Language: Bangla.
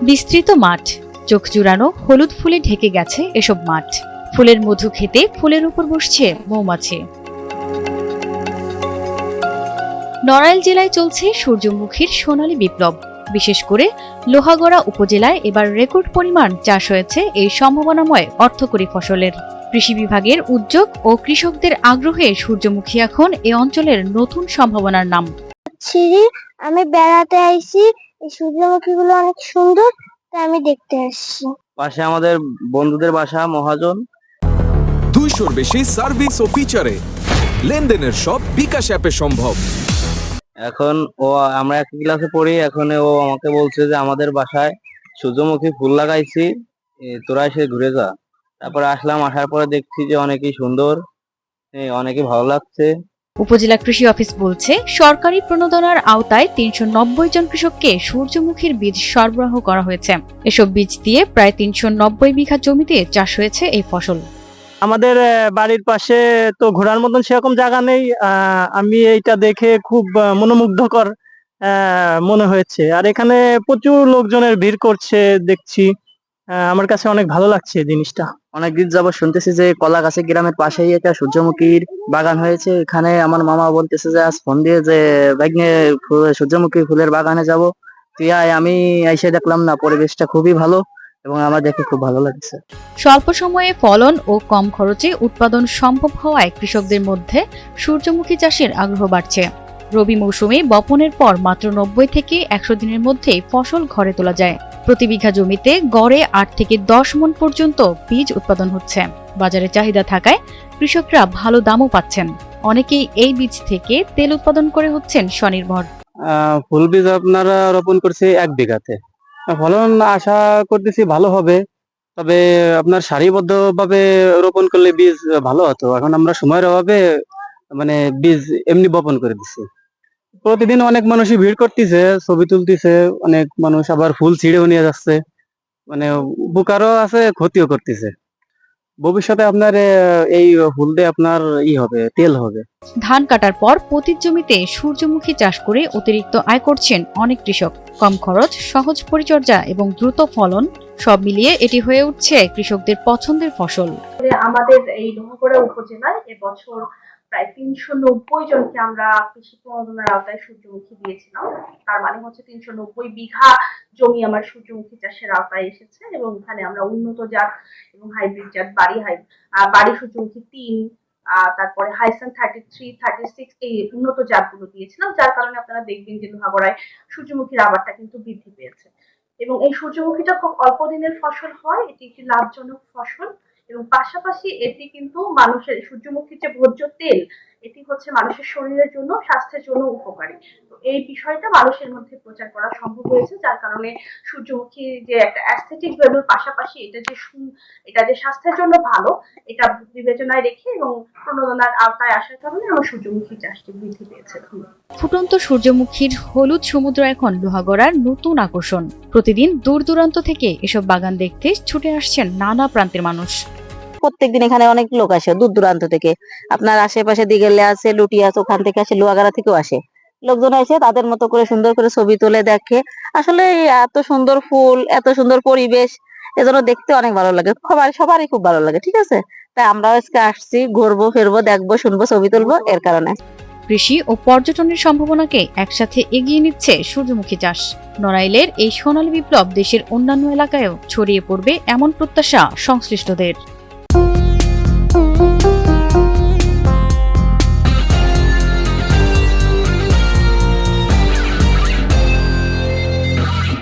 বিস্তৃত মাঠ, চোখ জুড়ানো হলুদ ফুলে ঢেকে গেছে এসব মাঠ। ফুলের মধু খেতে ফুলের উপর বসছে মৌমাছি। নড়াইল জেলায় চলছে সূর্যমুখীর সোনালী বিপ্লব। বিশেষ করে লোহাগড়া উপজেলায় এবার রেকর্ড পরিমাণ চাষ হয়েছে এই সম্ভাবনাময় অর্থকরী ফসলের। কৃষি বিভাগের উদ্যোগ ও কৃষকদের আগ্রহে সূর্যমুখী এখন এ অঞ্চলের নতুন সম্ভাবনার নাম। আমি বেড়াতে আইছি, এই সূর্যমুখীগুলো অনেক সুন্দর, তাই আমি দেখতে আসছি। পাশে আমাদের বন্ধুদের বাসা মহাজন। 200-র বেশি সার্ভিস ও ফিচারে লেনদেনের সব বিকাশ অ্যাপে সম্ভব। এখন আমরা এক ক্লাসে পড়ি, এখন ও আমাকে বলছে যে আমাদের বাসায় সূর্যমুখী ফুল লাগাইছি, তোরা এসে ঘুরে যা। তারপরে আসলাম, আসার পরে দেখছি যে অনেকই সুন্দর, অনেকই ভালো লাগছে। উপজেলা কৃষি অফিস বলছে, সরকারি প্রণোদনার আওতায় 390 জন কৃষককে সূর্যমুখীর বীজ সরবরাহ করা হয়েছে। এসব বীজ দিয়ে প্রায় 390 বিঘা জমিতে চাষ হয়েছে এই ফসল। আমাদের বাড়ির পাশে তো ঘোরার মতন সেরকম জায়গা নেই। আমি এইটা দেখে খুব মনোমুগ্ধকর মনে হয়েছে। আর এখানে প্রচুর লোকজনের ভিড় করছে দেখছি। আমার কাছে অনেক ভালো লাগছে জিনিসটা। অনেকদিন যাবত শুনতেছি যে কলাগাছি গ্রামের পাশেই একটা সূর্যমুখীর বাগান হয়েছে। এখানে আমার মামা বলতেছে যে আজ ফোন দিয়ে যে বাইকে সূর্যমুখী ফুলের বাগানে যাব। তুই আয়। আমি এসে দেখলাম না, পরিবেশটা খুবই ভালো এবং আমার দেখে খুব ভালো লাগছে। স্বল্প সময়ে ফলন ও কম খরচে উৎপাদন সম্ভব হওয়ায় কৃষকদের মধ্যে সূর্যমুখী চাষের আগ্রহ বাড়ছে। রবি মৌসুমে বপনের পর মাত্র 90 থেকে 100 দিনের মধ্যে ফসল ঘরে তোলা যায়। প্রতি বিঘা জমিতে গড়ে 8 থেকে 10 মণ পর্যন্ত বীজ উৎপাদন হচ্ছে। বাজারে চাহিদা থাকায় কৃষকরা ভালো দামও পাচ্ছেন। অনেকেই এই বীজ থেকে তেল উৎপাদন করে হচ্ছেন স্বনির্ভর। ফুল বীজ আপনারা রোপণ করছে 1 বিঘাতে। ফলন আশা করতেছি ভালো হবে, তবে আপনার সারিবদ্ধ ভাবে রোপণ করলে বীজ ভালো হতো। এখন আমরা সময়ের অভাবে বীজ এমনি বপন করে দিচ্ছি। প্রতিদিন অনেক মানুষই ভিড় করতেছে, ছবি তুলতেছে, অনেক মানুষ আবার ফুল ছিঁড়েও নিয়ে যাচ্ছে। উপকারও আছে, ক্ষতিও করতেছে। ভবিষ্যতে আপনার এই ফুল দিয়ে আপনার হবে, তেল হবে। ধান কাটার পর প্রতি জমিতে সূর্যমুখী চাষ করে অতিরিক্ত আয় করছেন অনেক কৃষক। কম খরচ, সহজ পরিচর্যা এবং দ্রুত ফলন সব মিলিয়ে এটি হয়ে উঠছে কৃষকদের পছন্দের ফসল। আমাদের এই লোহাগড়া উপজেলায় এবছর প্রায় 390 জনকে আমরা কৃষি প্রণোদনার আওতায় সূর্যমুখী দিয়েছিলাম। তার মানে হচ্ছে 390 বিঘা জমি আমার সূর্যমুখী চাষের আওতায় এসেছে এবং এখানে আমরা উন্নত জাত এবং হাইব্রিড জাত বাড়ি সূর্যমুখী 3, তারপরে হাইসান 33, 36 এই উন্নত জাতগুলো দিয়েছিলাম, যার কারণে আপনারা দেখবেন যে লোহাগড়ায় সূর্যমুখীর আবাদটা কিন্তু বৃদ্ধি পেয়েছে। এবং এই সূর্যমুখীটা খুব অল্প দিনের ফসল হয়, এটি একটি লাভজনক ফসল এবং পাশাপাশি এটি কিন্তু মানুষের সূর্যমুখীর যে ভোজ্য তেল, এটি হচ্ছে মানুষের শরীরের জন্য, স্বাস্থ্যের জন্য উপকারী। তো এই বিষয়টা মানুষের মধ্যে প্রচার করা সম্ভব হয়েছে, যার কারণে সূর্যমুখী যে একটা অ্যাস্থেটিক ভ্যালুর পাশাপাশি এটা যে স্বাস্থ্যের জন্য ভালো, এটা বিবেচনায় রেখে এবং প্রণোদনার আওতায় আসার কারণে আমার সূর্যমুখী চাষটি বৃদ্ধি পেয়েছে। ফুটন্ত সূর্যমুখীর হলুদ সমুদ্র এখন লোহাগড়ার নতুন আকর্ষণ। প্রতিদিন দূর দূরান্ত থেকে এসব বাগান দেখতে ছুটে আসছেন নানা প্রান্তের মানুষ। প্রত্যেকদিন এখানে অনেক লোক আসে দূর দূরান্ত থেকে। আপনার আশেপাশে দিগেলে আছে, লুটিয়াস, ওখান থেকে আসে, লোহাগাড়া থেকেও আসে লোকজন। এসে তাদের মতো করে সুন্দর করে ছবি তুলে দেখে। আসলে এত সুন্দর ফুল, এত সুন্দর পরিবেশ, এজন্য দেখতে অনেক ভালো লাগে। সবারই খুব ভালো লাগে। ঠিক আছে, তাই আমরাও আজকে আসছি, ঘুরবো ফিরবো, দেখবো, শুনবো, ছবি তুলবো, এর কারণে। কৃষি ও পর্যটনের সম্ভাবনাকে একসাথে এগিয়ে নিচ্ছে সূর্যমুখী চাষ। নড়াইলের এই সোনালী বিপ্লব দেশের অন্যান্য এলাকায়ও ছড়িয়ে পড়বে এমন প্রত্যাশা সংশ্লিষ্টদের।